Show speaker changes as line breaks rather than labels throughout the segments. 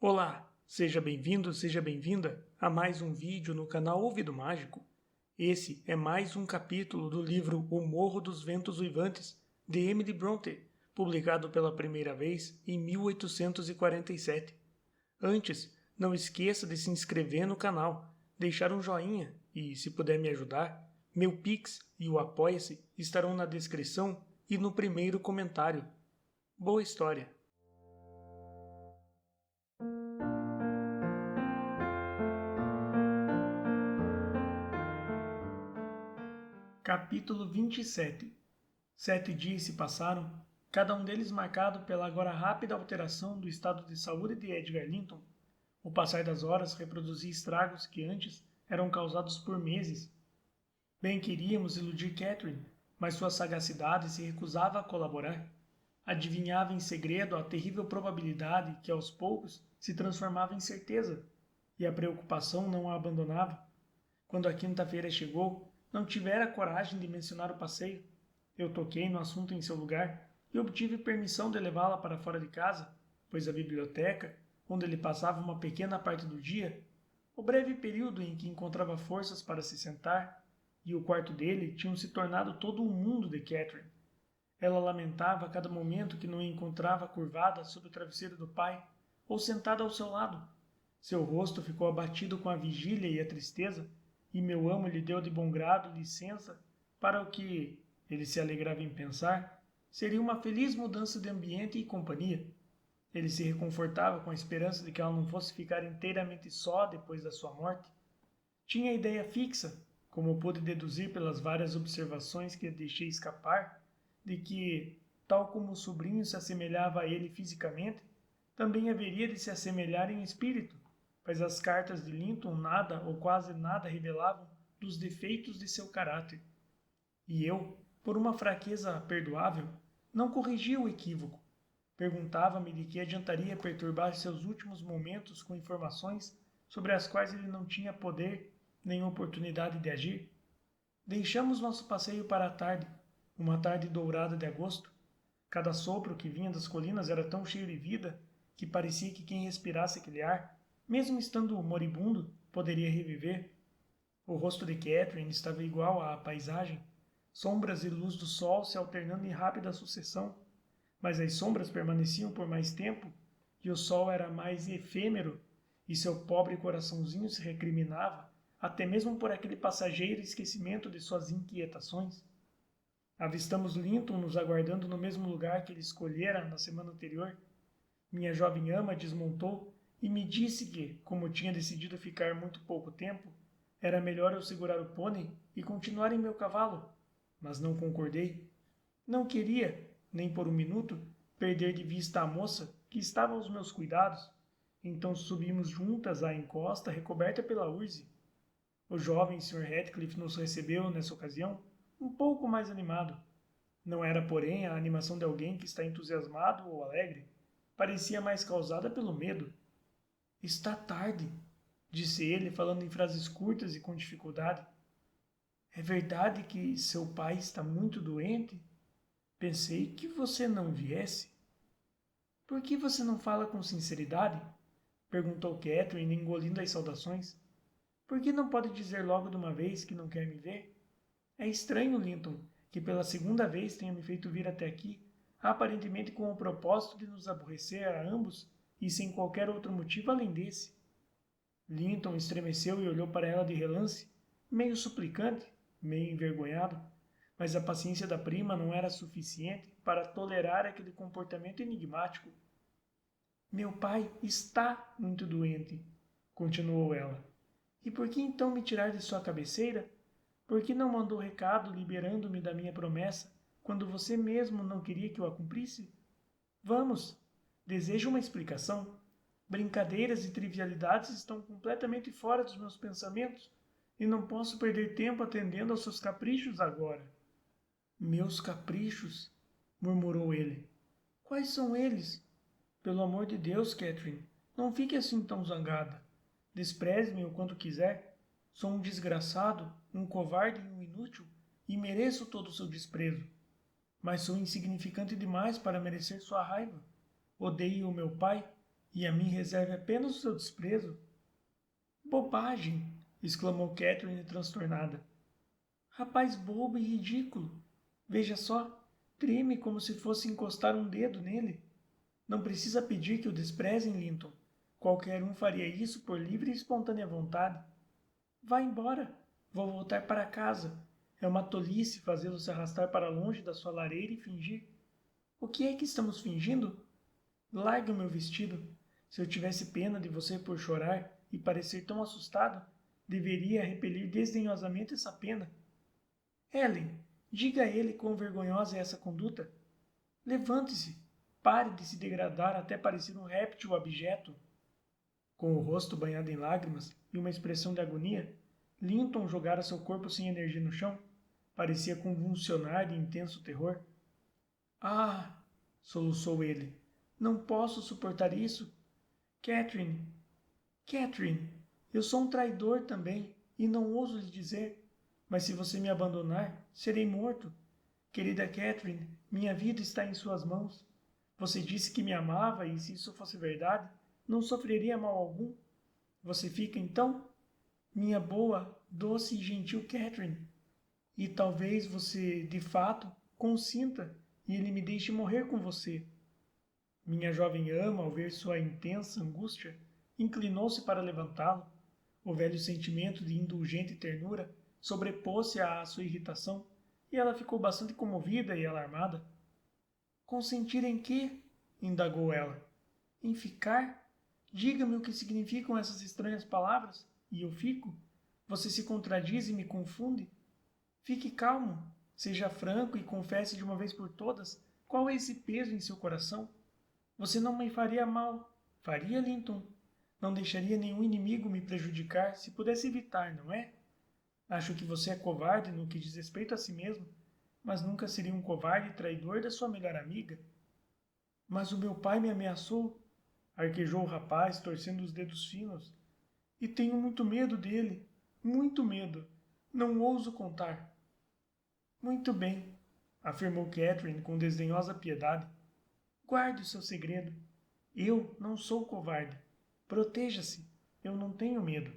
Olá, seja bem-vindo, seja bem-vinda a mais um vídeo no canal Ouvido Mágico. Esse é mais um capítulo do livro O Morro dos Ventos Uivantes, de Emily Brontë, publicado pela primeira vez em 1847. Antes, não esqueça de se inscrever no canal, deixar um joinha e, se puder me ajudar, meu Pix e o Apoia-se estarão na descrição e no primeiro comentário. Boa história! Capítulo 27. 7 dias se passaram, cada um deles marcado pela agora rápida alteração do estado de saúde de Edgar Linton. O passar das horas reproduzia estragos que antes eram causados por meses. Bem queríamos iludir Catherine, mas sua sagacidade se recusava a colaborar. Adivinhava em segredo a terrível probabilidade que aos poucos se transformava em certeza, e a preocupação não a abandonava. Quando a quinta-feira chegou, não tivera coragem de mencionar o passeio. Eu toquei no assunto em seu lugar e obtive permissão de levá-la para fora de casa, pois a biblioteca, onde ele passava uma pequena parte do dia, o breve período em que encontrava forças para se sentar, e o quarto dele tinham se tornado todo um mundo de Catherine. Ela lamentava a cada momento que não a encontrava curvada sob o travesseiro do pai ou sentada ao seu lado. Seu rosto ficou abatido com a vigília e a tristeza, e meu amo lhe deu de bom grado licença para o que, ele se alegrava em pensar, seria uma feliz mudança de ambiente e companhia. Ele se reconfortava com a esperança de que ela não fosse ficar inteiramente só depois da sua morte. Tinha a ideia fixa, como pude deduzir pelas várias observações que deixei escapar, de que, tal como o sobrinho se assemelhava a ele fisicamente, também haveria de se assemelhar em espírito, pois as cartas de Linton nada ou quase nada revelavam dos defeitos de seu caráter. E eu, por uma fraqueza perdoável, não corrigia o equívoco. Perguntava-me de que adiantaria perturbar seus últimos momentos com informações sobre as quais ele não tinha poder nem oportunidade de agir. Deixamos nosso passeio para a tarde, uma tarde dourada de agosto. Cada sopro que vinha das colinas era tão cheio de vida que parecia que quem respirasse aquele ar, mesmo estando moribundo, poderia reviver. O rosto de Catherine estava igual à paisagem, sombras e luz do sol se alternando em rápida sucessão, mas as sombras permaneciam por mais tempo e o sol era mais efêmero, e seu pobre coraçãozinho se recriminava, até mesmo por aquele passageiro esquecimento de suas inquietações. Avistamos Linton nos aguardando no mesmo lugar que ele escolhera na semana anterior. Minha jovem ama desmontou e me disse que, como tinha decidido ficar muito pouco tempo, era melhor eu segurar o pônei e continuar em meu cavalo, mas não concordei. Não queria, nem por um minuto, perder de vista a moça que estava aos meus cuidados. Então subimos juntas à encosta recoberta pela urze. O jovem Sr. Heathcliff nos recebeu, nessa ocasião, um pouco mais animado. Não era, porém, a animação de alguém que está entusiasmado ou alegre. Parecia mais causada pelo medo. Está tarde, disse ele, falando em frases curtas e com dificuldade. É verdade que seu pai está muito doente? Pensei que você não viesse. Por que você não fala com sinceridade? Perguntou Catherine, engolindo as saudações. Por que não pode dizer logo de uma vez que não quer me ver? É estranho, Linton, que pela segunda vez tenha me feito vir até aqui, aparentemente com o propósito de nos aborrecer a ambos e sem qualquer outro motivo além desse. Linton estremeceu e olhou para ela de relance, meio suplicante, meio envergonhado, mas a paciência da prima não era suficiente para tolerar aquele comportamento enigmático. Meu pai está muito doente, continuou ela. E por que então me tirar de sua cabeceira? Por que não mandou recado liberando-me da minha promessa, quando você mesmo não queria que eu a cumprisse? Vamos, desejo uma explicação. Brincadeiras e trivialidades estão completamente fora dos meus pensamentos e não posso perder tempo atendendo aos seus caprichos agora. Meus caprichos? Murmurou ele. Quais são eles? Pelo amor de Deus, Catherine, não fique assim tão zangada. Despreze-me o quanto quiser. Sou um desgraçado, um covarde e um inútil, e mereço todo o seu desprezo. Mas sou insignificante demais para merecer sua raiva. Odeio o meu pai, e a mim reserve apenas o seu desprezo? Bobagem! Exclamou Catherine transtornada. Rapaz bobo e ridículo! Veja só, treme como se fosse encostar um dedo nele. Não precisa pedir que o desprezem, Linton. Qualquer um faria isso por livre e espontânea vontade. Vá embora. Vou voltar para casa. É uma tolice fazê-lo se arrastar para longe da sua lareira e fingir. O que é que estamos fingindo? Largue o meu vestido. Se eu tivesse pena de você por chorar e parecer tão assustado, deveria repelir desdenhosamente essa pena. Ellen, diga a ele quão vergonhosa é essa conduta. Levante-se. Pare de se degradar até parecer um réptil abjeto. Com o rosto banhado em lágrimas e uma expressão de agonia, Linton jogara seu corpo sem energia no chão. Parecia convulsionar de intenso terror. Ah! Soluçou ele. Não posso suportar isso. Catherine, Catherine, eu sou um traidor também e não ouso lhe dizer. Mas se você me abandonar, serei morto. Querida Catherine, minha vida está em suas mãos. Você disse que me amava e, se isso fosse verdade, não sofreria mal algum. Você fica, então? Minha boa, doce e gentil Catherine. E talvez você, de fato, consinta e ele me deixe morrer com você. Minha jovem ama, ao ver sua intensa angústia, inclinou-se para levantá-lo. O velho sentimento de indulgente ternura sobrepôs-se à sua irritação e ela ficou bastante comovida e alarmada. Consentir em quê? Indagou ela. Em ficar? Diga-me o que significam essas estranhas palavras, e eu fico. Você se contradiz e me confunde. Fique calmo, seja franco e confesse de uma vez por todas qual é esse peso em seu coração. Você não me faria mal. Faria, Linton? Não deixaria nenhum inimigo me prejudicar se pudesse evitar, não é? Acho que você é covarde no que diz respeito a si mesmo, mas nunca seria um covarde traidor da sua melhor amiga. Mas o meu pai me ameaçou, arquejou o rapaz, torcendo os dedos finos. E tenho muito medo dele, muito medo. Não ouso contar. Muito bem, afirmou Catherine com desdenhosa piedade. Guarde o seu segredo. Eu não sou covarde. Proteja-se. Eu não tenho medo.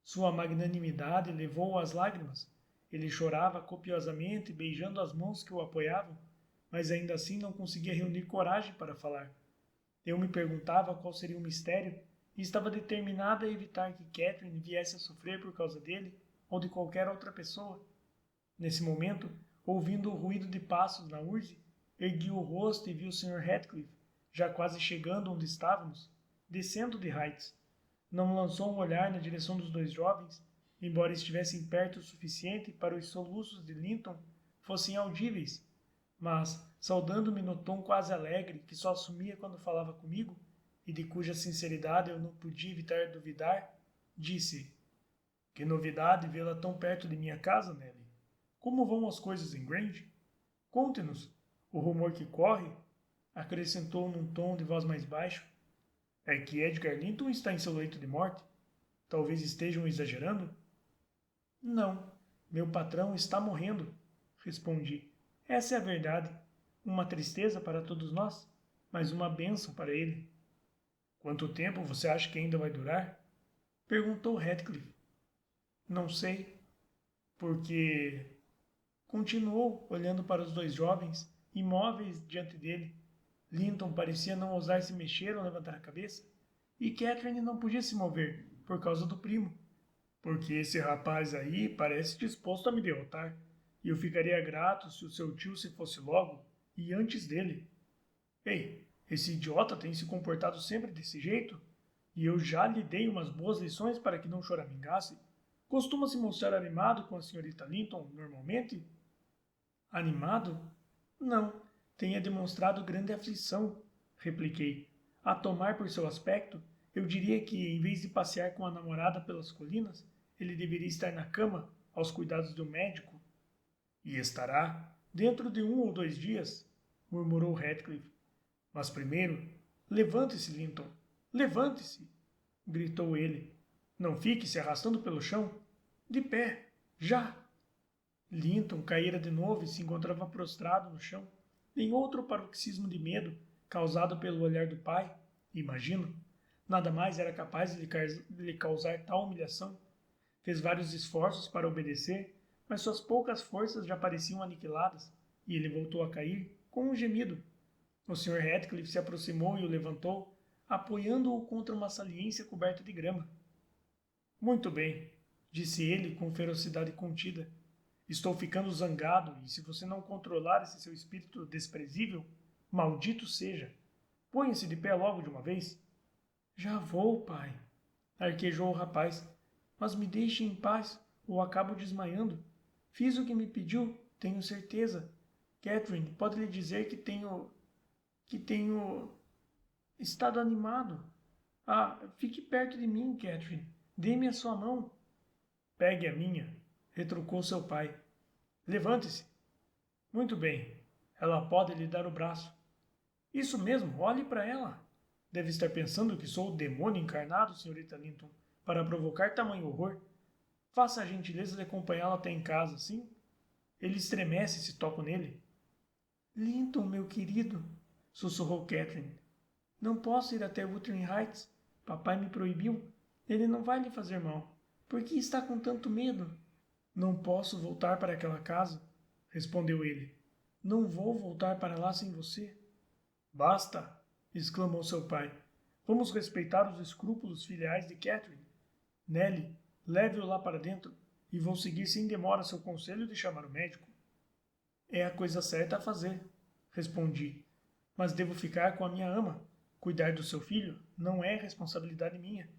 Sua magnanimidade levou-o às lágrimas. Ele chorava copiosamente, beijando as mãos que o apoiavam, mas ainda assim não conseguia reunir coragem para falar. Eu me perguntava qual seria o mistério e estava determinada a evitar que Catherine viesse a sofrer por causa dele ou de qualquer outra pessoa. Nesse momento, ouvindo o ruído de passos na urze, ergui o rosto e vi o Sr. Ratcliffe, já quase chegando onde estávamos, descendo de Heights. Não lançou um olhar na direção dos dois jovens, embora estivessem perto o suficiente para os soluços de Linton fossem audíveis, mas, saudando-me no tom quase alegre que só assumia quando falava comigo, e de cuja sinceridade eu não podia evitar duvidar, disse: Que novidade vê-la tão perto de minha casa, Nelly? Como vão as coisas em Grange? Conte-nos. O rumor que corre, acrescentou num tom de voz mais baixo, é que Edgar Linton está em seu leito de morte. Talvez estejam exagerando? Não, meu patrão está morrendo, respondi. Essa é a verdade. Uma tristeza para todos nós, mas uma bênção para ele. Quanto tempo você acha que ainda vai durar? Perguntou Radcliffe. Não sei, porque... Continuou olhando para os dois jovens, imóveis diante dele. Linton parecia não ousar se mexer ou levantar a cabeça, e Catherine não podia se mover, por causa do primo. Porque esse rapaz aí parece disposto a me derrotar, e eu ficaria grato se o seu tio se fosse logo, e antes dele. Ei, esse idiota tem se comportado sempre desse jeito, e eu já lhe dei umas boas lições para que não choramingasse. Costuma se mostrar animado com a senhorita Linton, normalmente? Animado? Não, tenha demonstrado grande aflição, repliquei. A tomar por seu aspecto, eu diria que, em vez de passear com a namorada pelas colinas, ele deveria estar na cama, aos cuidados do médico. E estará, dentro de 1 ou 2 dias, murmurou Radcliffe. Mas primeiro, levante-se, Linton, levante-se, gritou ele. Não fique se arrastando pelo chão. De pé, já! Linton caíra de novo e se encontrava prostrado no chão, em outro paroxismo de medo, causado pelo olhar do pai, imagino. Nada mais era capaz de lhe causar tal humilhação. Fez vários esforços para obedecer, mas suas poucas forças já pareciam aniquiladas, e ele voltou a cair com um gemido. O Sr. Ratcliffe se aproximou e o levantou, apoiando-o contra uma saliência coberta de grama. Muito bem, disse ele com ferocidade contida. Estou ficando zangado, e se você não controlar esse seu espírito desprezível, maldito seja. Ponha-se de pé logo de uma vez. Já vou, pai, arquejou o rapaz, mas me deixe em paz, ou acabo desmaiando. Fiz o que me pediu, tenho certeza. Catherine, pode lhe dizer que tenho estado animado. Ah, fique perto de mim, Catherine. Dê-me a sua mão. Pegue a minha, retrucou seu pai. Levante-se. Muito bem. Ela pode lhe dar o braço. Isso mesmo, olhe para ela. Deve estar pensando que sou o demônio encarnado, senhorita Linton, para provocar tamanho horror. Faça a gentileza de acompanhá-la até em casa, sim? Ele estremece se toco nele. Linton, meu querido, sussurrou Catherine. Não posso ir até Wuthering Heights. Papai me proibiu. Ele não vai lhe fazer mal. Por que está com tanto medo? Não posso voltar para aquela casa, respondeu ele. Não vou voltar para lá sem você. Basta, exclamou seu pai. Vamos respeitar os escrúpulos filiais de Catherine. Nelly, leve-o lá para dentro e vou seguir sem demora seu conselho de chamar o médico. É a coisa certa a fazer, respondi. Mas devo ficar com a minha ama. Cuidar do seu filho não é responsabilidade minha.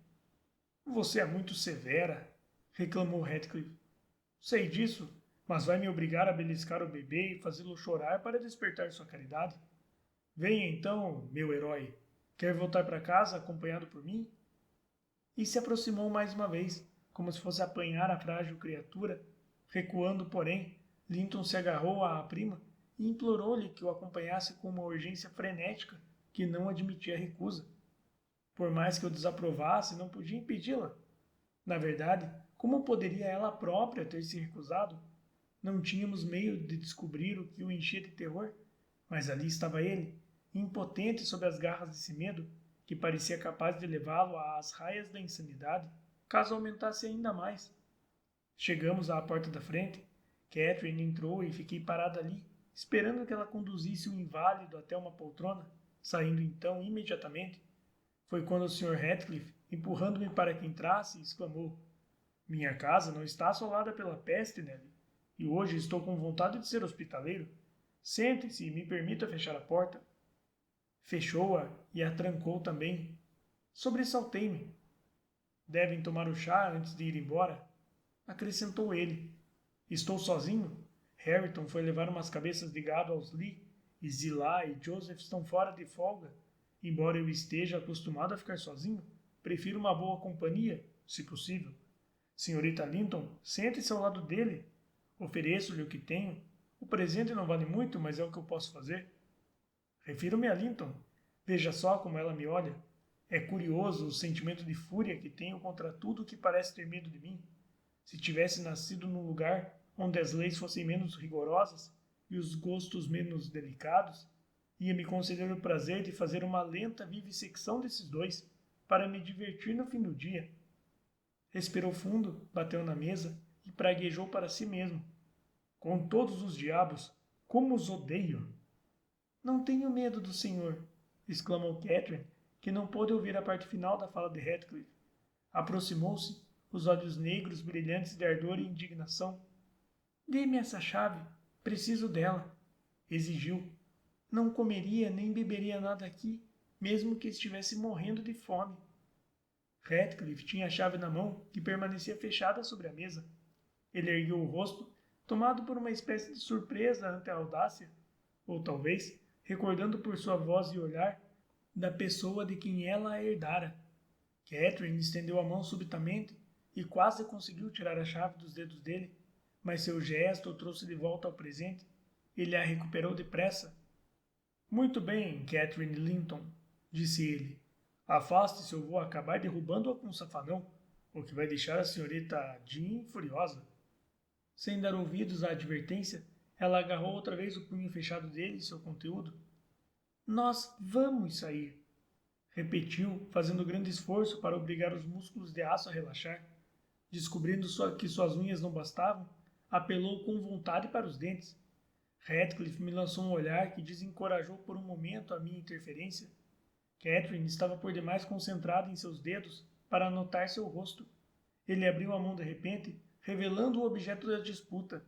Você é muito severa, reclamou Ratcliffe. Sei disso, mas vai me obrigar a beliscar o bebê e fazê-lo chorar para despertar sua caridade? Venha então, meu herói. Quer voltar para casa acompanhado por mim? E se aproximou mais uma vez, como se fosse apanhar a frágil criatura. Recuando, porém, Linton se agarrou à prima e implorou-lhe que o acompanhasse com uma urgência frenética que não admitia recusa. Por mais que eu desaprovasse, não podia impedi-la. Na verdade, como poderia ela própria ter se recusado? Não tínhamos meio de descobrir o que o enchia de terror, mas ali estava ele, impotente sob as garras desse medo, que parecia capaz de levá-lo às raias da insanidade, caso aumentasse ainda mais. Chegamos à porta da frente. Catherine entrou e fiquei parado ali, esperando que ela conduzisse o inválido até uma poltrona, saindo então imediatamente. Foi quando o Sr. Ratcliffe, empurrando-me para que entrasse, exclamou: Minha casa não está assolada pela peste, Nelly, e hoje estou com vontade de ser hospitaleiro. Sente-se e me permita fechar a porta. Fechou-a e a trancou também. Sobressaltei-me. Devem tomar o chá antes de ir embora? Acrescentou ele. Estou sozinho? Harrington foi levar umas cabeças de gado aos Lee, e Zillah e Joseph estão fora de folga. Embora eu esteja acostumado a ficar sozinho, prefiro uma boa companhia, se possível. Senhorita Linton, sente-se ao lado dele. Ofereço-lhe o que tenho. O presente não vale muito, mas é o que eu posso fazer. Refiro-me a Linton. Veja só como ela me olha. É curioso o sentimento de fúria que tenho contra tudo que parece ter medo de mim. Se tivesse nascido num lugar onde as leis fossem menos rigorosas e os gostos menos delicados, ia me conceder o prazer de fazer uma lenta vivissecção desses dois, para me divertir no fim do dia. Respirou fundo, bateu na mesa e praguejou para si mesmo. Com todos os diabos, como os odeio! Não tenho medo do senhor, exclamou Catherine, que não pôde ouvir a parte final da fala de Ratcliffe. Aproximou-se, os olhos negros brilhantes de ardor e indignação. Dê-me essa chave, preciso dela, exigiu. Não comeria nem beberia nada aqui, mesmo que estivesse morrendo de fome. Ratcliffe tinha a chave na mão, que permanecia fechada sobre a mesa. Ele ergueu o rosto, tomado por uma espécie de surpresa ante a audácia, ou talvez, recordando por sua voz e olhar, da pessoa de quem ela a herdara. Catherine estendeu a mão subitamente e quase conseguiu tirar a chave dos dedos dele, mas seu gesto o trouxe de volta ao presente. Ele a recuperou depressa. Muito bem, Catherine Linton, disse ele. Afaste-se ou vou acabar derrubando-a com um safanão, o que vai deixar a senhorita Jean furiosa. Sem dar ouvidos à advertência, ela agarrou outra vez o punho fechado dele e seu conteúdo. Nós vamos sair. repetiu, fazendo grande esforço para obrigar os músculos de aço a relaxar. Descobrindo que suas unhas não bastavam, apelou com vontade para os dentes. Radcliffe me lançou um olhar que desencorajou por um momento a minha interferência. Catherine estava por demais concentrada em seus dedos para anotar seu rosto. Ele abriu a mão de repente, revelando o objeto da disputa.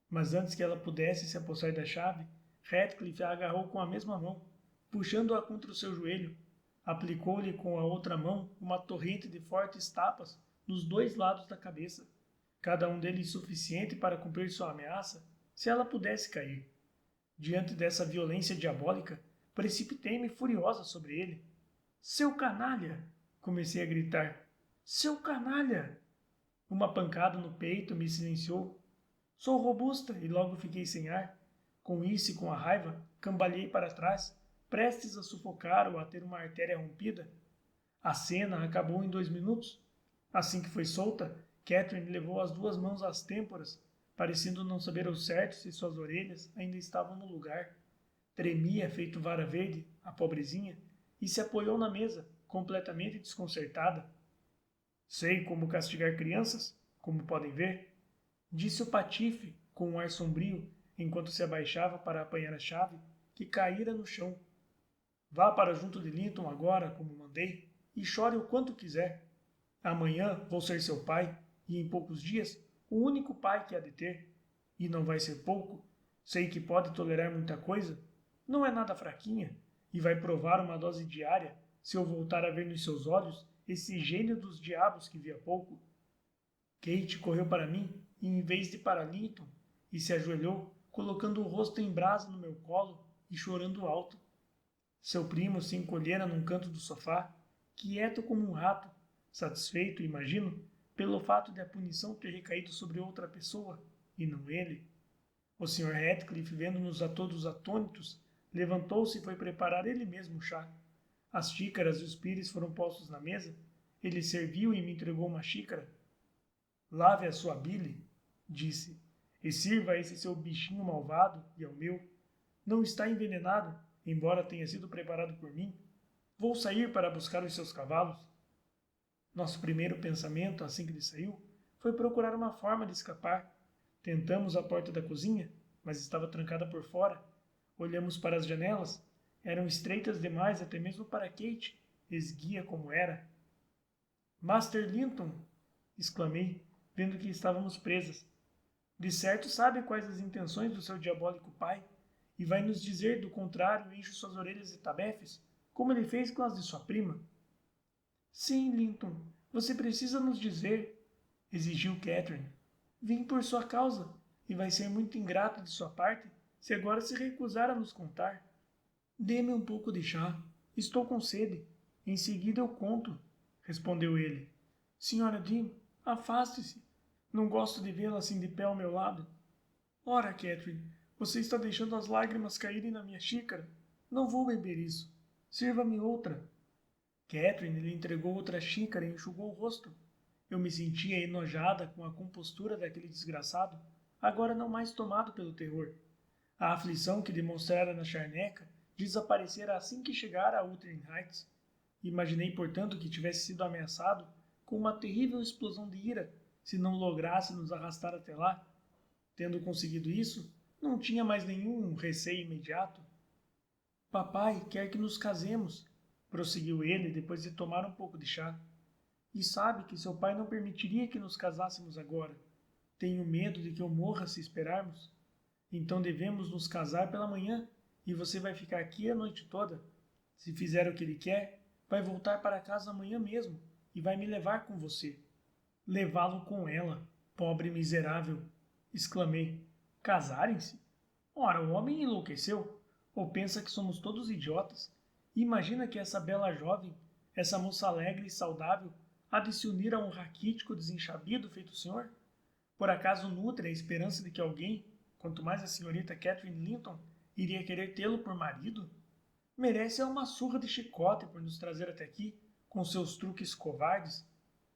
Mas antes que ela pudesse se apossar da chave, Radcliffe a agarrou com a mesma mão, puxando-a contra o seu joelho. Aplicou-lhe com a outra mão uma torrente de fortes tapas nos dois lados da cabeça, cada um deles suficiente para cumprir sua ameaça, se ela pudesse cair. Diante dessa violência diabólica, precipitei-me furiosa sobre ele. Seu canalha! Comecei a gritar. Seu canalha! Uma pancada no peito me silenciou. Sou robusta e logo fiquei sem ar. Com isso e com a raiva, cambaleei para trás, prestes a sufocar ou a ter uma artéria rompida. A cena acabou em 2 minutos. Assim que foi solta, Catherine levou as 2 mãos às têmporas, parecendo não saber ao certo se suas orelhas ainda estavam no lugar. Tremia feito vara verde, a pobrezinha, e se apoiou na mesa, completamente desconcertada. Sei como castigar crianças, como podem ver, disse o patife com um ar sombrio, enquanto se abaixava para apanhar a chave, que caíra no chão. Vá para junto de Linton agora, como mandei, e chore o quanto quiser. Amanhã vou ser seu pai, e em poucos dias, o único pai que há de ter. E não vai ser pouco, sei que pode tolerar muita coisa, não é nada fraquinha, e vai provar uma dose diária, se eu voltar a ver nos seus olhos esse gênio dos diabos que vi há pouco. Kate correu para mim, em vez de para Linton, e se ajoelhou, colocando o rosto em brasa no meu colo e chorando alto. Seu primo se encolhera num canto do sofá, quieto como um rato, satisfeito, imagino, pelo fato de a punição ter recaído sobre outra pessoa, e não ele. O Sr. Radcliffe, vendo-nos a todos atônitos, levantou-se e foi preparar ele mesmo o chá. As xícaras e os pires foram postos na mesa. Ele serviu e me entregou uma xícara. Lave a sua bile, disse, e sirva a esse seu bichinho malvado e ao meu. Não está envenenado, embora tenha sido preparado por mim. Vou sair para buscar os seus cavalos. Nosso primeiro pensamento, assim que ele saiu, foi procurar uma forma de escapar. Tentamos a porta da cozinha, mas estava trancada por fora. Olhamos para as janelas, eram estreitas demais até mesmo para Kate, esguia como era. Master Linton! Exclamei, vendo que estávamos presas. De certo sabe quais as intenções do seu diabólico pai, e vai nos dizer do contrário enche suas orelhas de tabefes, como ele fez com as de sua prima. Sim, Linton, você precisa nos dizer, exigiu Catherine. Vim por sua causa, e vai ser muito ingrato de sua parte se agora se recusar a nos contar. Dê-me um pouco de chá. Estou com sede. Em seguida eu conto, respondeu ele. Senhora Dean, afaste-se. Não gosto de vê-la assim de pé ao meu lado. Ora, Catherine, você está deixando as lágrimas caírem na minha xícara. Não vou beber isso. Sirva-me outra. Catherine lhe entregou outra xícara e enxugou o rosto. Eu me sentia enojada com a compostura daquele desgraçado, agora não mais tomado pelo terror. A aflição que demonstrara na charneca desaparecera assim que chegara a Wuthering Heights. Imaginei, portanto, que tivesse sido ameaçado com uma terrível explosão de ira, se não lograsse nos arrastar até lá. Tendo conseguido isso, não tinha mais nenhum receio imediato. Papai quer que nos casemos, prosseguiu ele depois de tomar um pouco de chá. E sabe que seu pai não permitiria que nos casássemos agora. Tenho medo de que eu morra se esperarmos. Então devemos nos casar pela manhã, e você vai ficar aqui a noite toda. Se fizer o que ele quer, vai voltar para casa amanhã mesmo, e vai me levar com você. Levá-lo com ela, pobre miserável, exclamei. Casarem-se? Ora, o homem enlouqueceu, ou pensa que somos todos idiotas. Imagina que essa bela jovem, essa moça alegre e saudável, há de se unir a um raquítico desenchabido feito o senhor? Por acaso nutre a esperança de que alguém, quanto mais a senhorita Catherine Linton, iria querer tê-lo por marido? Merece uma surra de chicote por nos trazer até aqui, com seus truques covardes.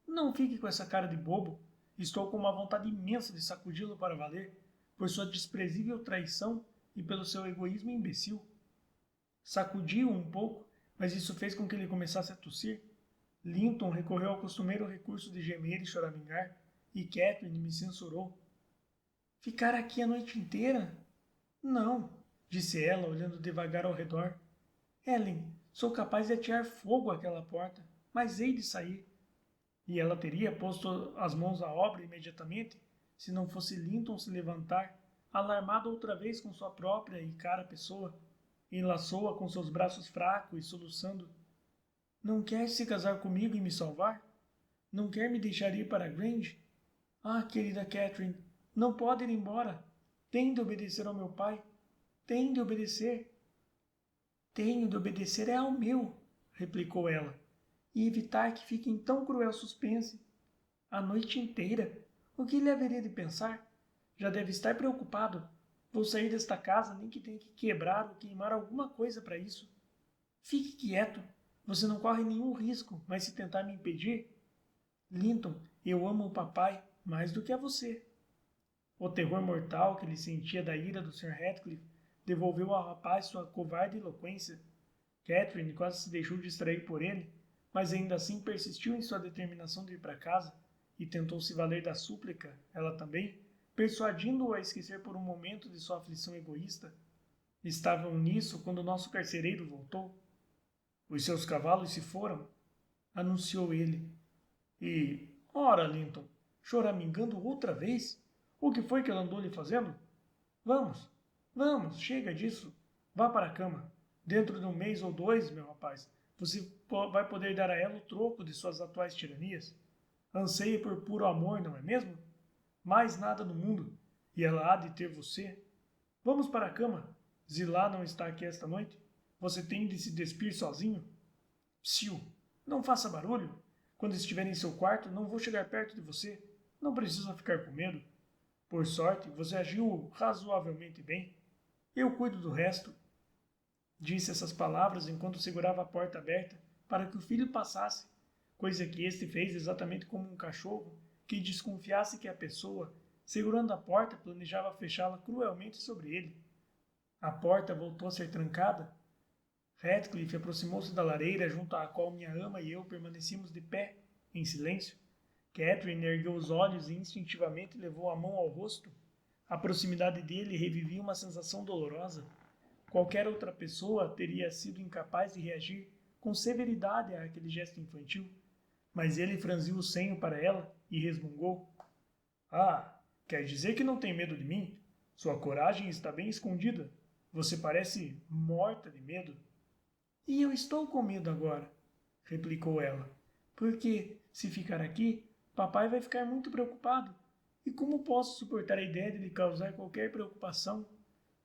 Não fique com essa cara de bobo. Estou com uma vontade imensa de sacudi-lo para valer, por sua desprezível traição e pelo seu egoísmo imbecil. Sacudi-o um pouco, mas isso fez com que ele começasse a tossir. Linton recorreu ao costumeiro recurso de gemer e choramingar, e Catherine me censurou. Ficar aqui a noite inteira? Não, disse ela, olhando devagar ao redor. Ellen, sou capaz de atear fogo àquela porta, mas hei de sair. E ela teria posto as mãos à obra imediatamente, se não fosse Linton se levantar, alarmado outra vez com sua própria e cara pessoa. Enlaçou-a com seus braços fracos e soluçando. Não quer se casar comigo e me salvar? Não quer me deixar ir para Grange? Ah, querida Catherine, não pode ir embora. Tem de obedecer ao meu pai. Tem de obedecer. Tenho de obedecer é ao meu, replicou ela, e evitar que fique em tão cruel suspense. A noite inteira. O que ele haveria de pensar? Já deve estar preocupado. Vou sair desta casa, nem que tenha que quebrar ou queimar alguma coisa para isso. Fique quieto. Você não corre nenhum risco, mas se tentar me impedir... Linton, eu amo o papai mais do que a você. O terror mortal que ele sentia da ira do Sr. Ratcliffe devolveu ao rapaz sua covarde eloquência. Catherine quase se deixou distrair por ele, mas ainda assim persistiu em sua determinação de ir para casa e tentou se valer da súplica, ela também, persuadindo-o a esquecer por um momento de sua aflição egoísta. Estavam nisso quando nosso carcereiro voltou. Os seus cavalos se foram, anunciou ele. E, ora, Linton, choramingando outra vez? O que foi que ela andou lhe fazendo? Vamos, vamos, chega disso. Vá para a cama. Dentro de um mês ou dois, meu rapaz, você vai poder dar a ela o troco de suas atuais tiranias. Anseia por puro amor, não é mesmo? Mais nada no mundo, e ela há de ter você. Vamos para a cama. Zilá não está aqui esta noite. Você tem de se despir sozinho? Psiu, não faça barulho. Quando estiver em seu quarto, não vou chegar perto de você. Não precisa ficar com medo. Por sorte, você agiu razoavelmente bem. Eu cuido do resto. Disse essas palavras enquanto segurava a porta aberta para que o filho passasse, coisa que este fez exatamente como um cachorro que desconfiasse que a pessoa, segurando a porta, planejava fechá-la cruelmente sobre ele. A porta voltou a ser trancada. Ratcliffe aproximou-se da lareira junto à qual minha ama e eu permanecíamos de pé, em silêncio. Catherine ergueu os olhos e instintivamente levou a mão ao rosto. A proximidade dele revivia uma sensação dolorosa. Qualquer outra pessoa teria sido incapaz de reagir com severidade àquele gesto infantil, mas ele franziu o senho para ela e resmungou. Ah, quer dizer que não tem medo de mim? Sua coragem está bem escondida. Você parece morta de medo. E eu estou com medo agora, replicou ela, porque, se ficar aqui, papai vai ficar muito preocupado. E como posso suportar a ideia de lhe causar qualquer preocupação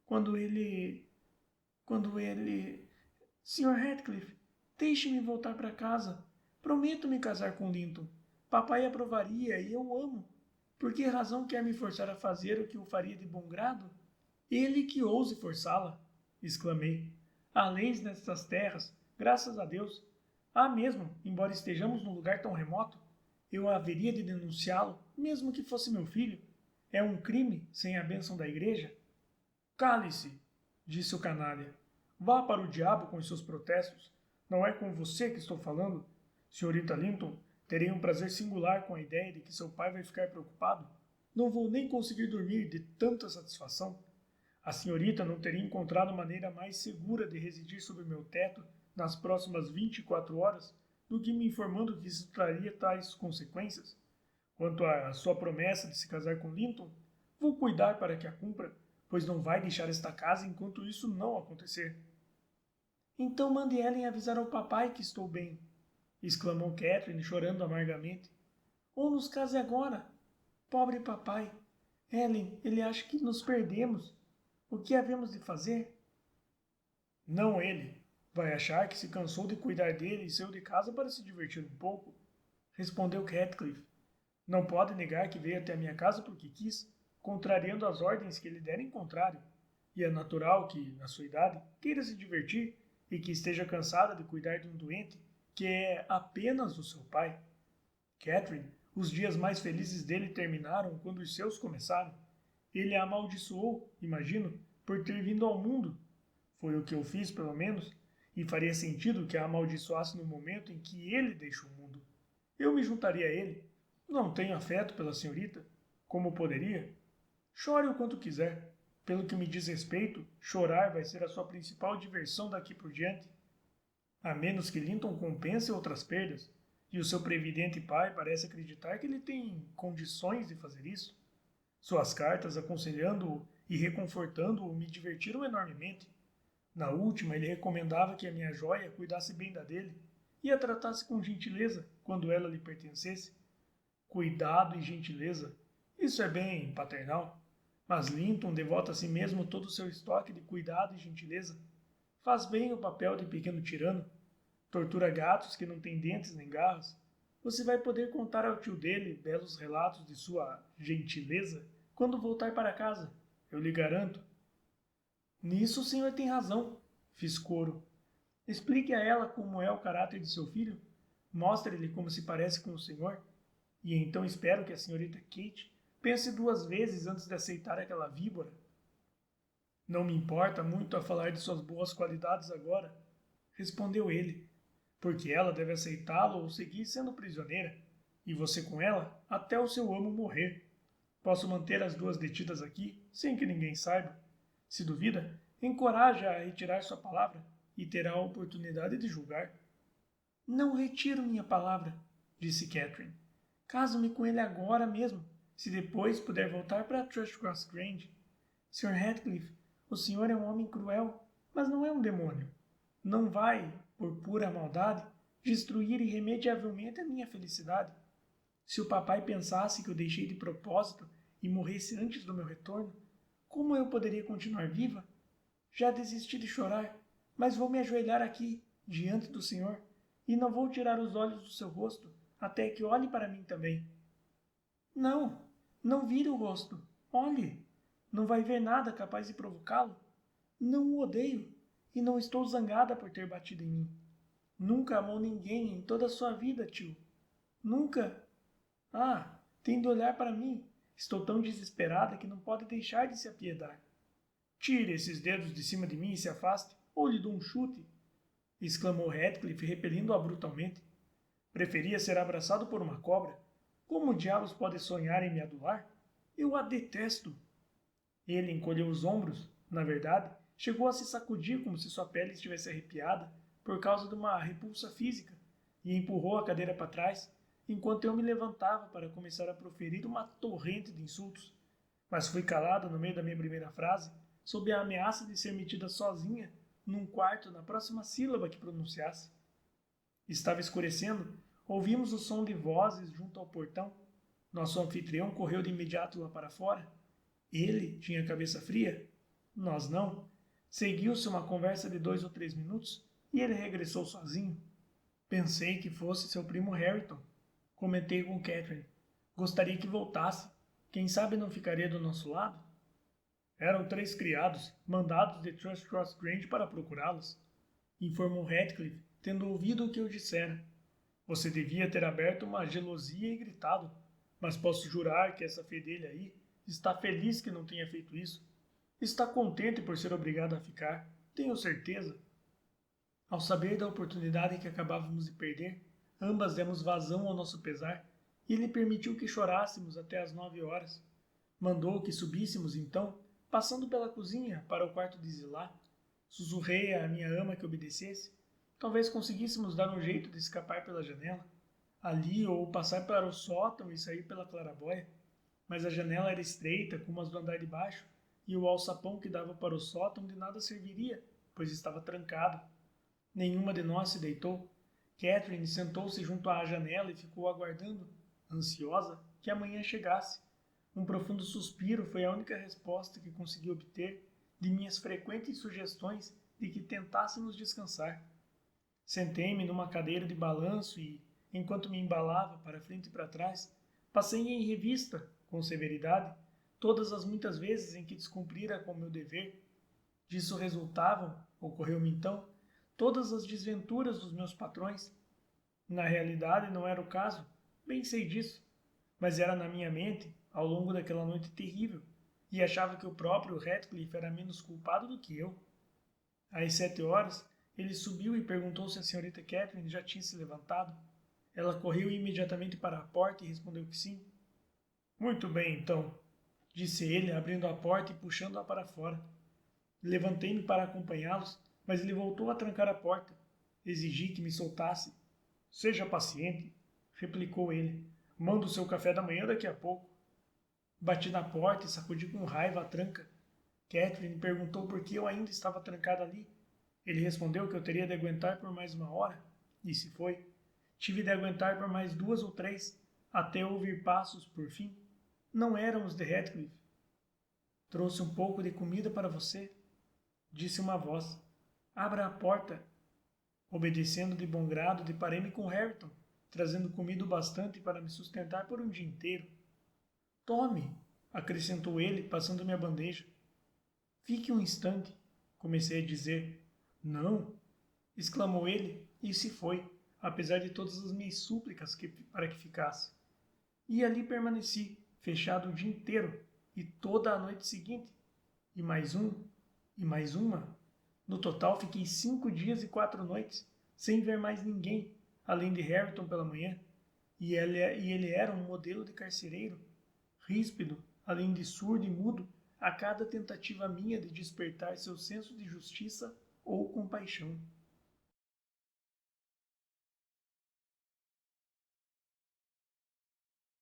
quando ele... Sr. Ratcliffe, deixe-me voltar para casa. Prometo me casar com Linton. Papai aprovaria e eu o amo. Por que razão quer me forçar a fazer o que o faria de bom grado? Ele que ouse forçá-la, exclamei. Há leis nestas terras, graças a Deus. Há mesmo, embora estejamos num lugar tão remoto. Eu haveria de denunciá-lo, mesmo que fosse meu filho. É um crime sem a bênção da igreja? Cale-se, disse o canalha. Vá para o diabo com os seus protestos. Não é com você que estou falando. Senhorita Linton, terei um prazer singular com a ideia de que seu pai vai ficar preocupado. Não vou nem conseguir dormir de tanta satisfação. A senhorita não teria encontrado maneira mais segura de residir sob meu teto nas próximas 24 horas do que me informando que isso traria tais consequências. Quanto à sua promessa de se casar com Linton, vou cuidar para que a cumpra, pois não vai deixar esta casa enquanto isso não acontecer. Então mande Ellen avisar ao papai que estou bem, exclamou Catherine, chorando amargamente. Ou nos case agora. Pobre papai. Ellen, ele acha que nos perdemos. O que havemos de fazer? Não ele. Vai achar que se cansou de cuidar dele e saiu de casa para se divertir um pouco, respondeu Ratcliffe. Não pode negar que veio até a minha casa porque quis, contrariando as ordens que lhe deram em contrário. E é natural que, na sua idade, queira se divertir e que esteja cansada de cuidar de um doente que é apenas o seu pai. Catherine, os dias mais felizes dele terminaram quando os seus começaram. Ele a amaldiçoou, imagino, por ter vindo ao mundo. Foi o que eu fiz, pelo menos, e faria sentido que a amaldiçoasse no momento em que ele deixa o mundo. Eu me juntaria a ele. Não tenho afeto pela senhorita, como poderia. Chore o quanto quiser. Pelo que me diz respeito, chorar vai ser a sua principal diversão daqui por diante. A menos que Linton compense outras perdas, e o seu previdente pai parece acreditar que ele tem condições de fazer isso. Suas cartas aconselhando-o e reconfortando-o me divertiram enormemente. Na última, ele recomendava que a minha joia cuidasse bem da dele e a tratasse com gentileza quando ela lhe pertencesse. Cuidado e gentileza, isso é bem paternal. Mas Linton devota a si mesmo todo o seu estoque de cuidado e gentileza. Faz bem o papel de pequeno tirano. Tortura gatos que não têm dentes nem garras. Você vai poder contar ao tio dele belos relatos de sua gentileza quando voltar para casa, eu lhe garanto. Nisso o senhor tem razão, fiz coro. Explique a ela como é o caráter de seu filho, mostre-lhe como se parece com o senhor, e então espero que a senhorita Kate pense duas vezes antes de aceitar aquela víbora. Não me importa muito a falar de suas boas qualidades agora, respondeu ele, porque ela deve aceitá-lo ou seguir sendo prisioneira, e você com ela até o seu amo morrer. Posso manter as duas detidas aqui, sem que ninguém saiba. Se duvida, encoraja a retirar sua palavra e terá a oportunidade de julgar. Não retiro minha palavra, disse Catherine. Caso-me com ele agora mesmo, se depois puder voltar para Thrushcross Grange. Sr. Heathcliff, o senhor é um homem cruel, mas não é um demônio. Não vai, por pura maldade, destruir irremediavelmente a minha felicidade. Se o papai pensasse que eu deixei de propósito e morresse antes do meu retorno, como eu poderia continuar viva? Já desisti de chorar, mas vou me ajoelhar aqui, diante do Senhor, e não vou tirar os olhos do seu rosto, até que olhe para mim também. Não, não vire o rosto. Olhe. Não vai ver nada capaz de provocá-lo. Não o odeio, e não estou zangada por ter batido em mim. Nunca amou ninguém em toda a sua vida, tio. Nunca. Ah, tem de olhar para mim. Estou tão desesperada que não pode deixar de se apiedar. Tire esses dedos de cima de mim e se afaste, ou lhe dou um chute, exclamou Heathcliff, repelindo-a brutalmente. Preferia ser abraçado por uma cobra. Como diabos pode sonhar em me adular? Eu a detesto. Ele encolheu os ombros. Na verdade, chegou a se sacudir como se sua pele estivesse arrepiada por causa de uma repulsa física e empurrou a cadeira para trás, enquanto eu me levantava para começar a proferir uma torrente de insultos. Mas fui calado no meio da minha primeira frase, sob a ameaça de ser metida sozinha num quarto na próxima sílaba que pronunciasse. Estava escurecendo, ouvimos o som de vozes junto ao portão. Nosso anfitrião correu de imediato lá para fora. Ele tinha a cabeça fria, nós não. Seguiu-se uma conversa de 2 ou 3 minutos e ele regressou sozinho. Pensei que fosse seu primo Hareton. Comentei com Catherine. Gostaria que voltasse. Quem sabe não ficaria do nosso lado? Eram 3 criados, mandados de Thrushcross Grange para procurá-los, informou Heathcliff, tendo ouvido o que eu dissera. Você devia ter aberto uma gelosia e gritado, mas posso jurar que essa fedelha aí está feliz que não tenha feito isso. Está contente por ser obrigada a ficar, tenho certeza. Ao saber da oportunidade que acabávamos de perder, ambas demos vazão ao nosso pesar, e ele permitiu que chorássemos até às 9 horas. Mandou que subíssemos, então, passando pela cozinha para o quarto de Zilá. Sussurrei à minha ama que obedecesse. Talvez conseguíssemos dar um jeito de escapar pela janela, ali ou passar para o sótão e sair pela claraboia. Mas a janela era estreita, como as do andar de baixo, e o alçapão que dava para o sótão de nada serviria, pois estava trancado. Nenhuma de nós se deitou. Catherine sentou-se junto à janela e ficou aguardando, ansiosa, que a manhã chegasse. Um profundo suspiro foi a única resposta que consegui obter de minhas frequentes sugestões de que tentássemos descansar. Sentei-me numa cadeira de balanço e, enquanto me embalava para frente e para trás, passei em revista, com severidade, todas as muitas vezes em que descumprira com meu dever. Disso resultavam, ocorreu-me então, todas as desventuras dos meus patrões. Na realidade não era o caso, bem sei disso, mas era na minha mente, ao longo daquela noite terrível, e achava que o próprio Heathcliff era menos culpado do que eu. Às 7 horas, Ele subiu e perguntou se a senhorita Catherine já tinha se levantado. Ela correu imediatamente para a porta e respondeu que sim. Muito bem, então, disse ele, abrindo a porta e puxando-a para fora. Levantei-me para acompanhá-los, mas ele voltou a trancar a porta. Exigi que me soltasse. Seja paciente, replicou ele. Mando o seu café da manhã daqui a pouco. Bati na porta e sacudi com raiva a tranca. Catherine perguntou por que eu ainda estava trancada ali. Ele respondeu que eu teria de aguentar por mais uma hora. E se foi. Tive de aguentar por mais 2 ou 3, até ouvir passos, por fim. Não eram os de Heathcliff. Trouxe um pouco de comida para você, disse uma voz. Abra a porta. Obedecendo de bom grado, deparei-me com Hareton, trazendo comida o bastante para me sustentar por um dia inteiro. Tome, acrescentou ele, passando-me a bandeja. Fique um instante, comecei a dizer. Não, exclamou ele, e se foi, apesar de todas as minhas súplicas para que ficasse. E ali permaneci, fechado o dia inteiro, e toda a noite seguinte, e mais um, e mais uma. No total fiquei 5 dias e 4 noites, sem ver mais ninguém, além de Hareton pela manhã, e ele era um modelo de carcereiro, ríspido, além de surdo e mudo, a cada tentativa minha de despertar seu senso de justiça ou compaixão.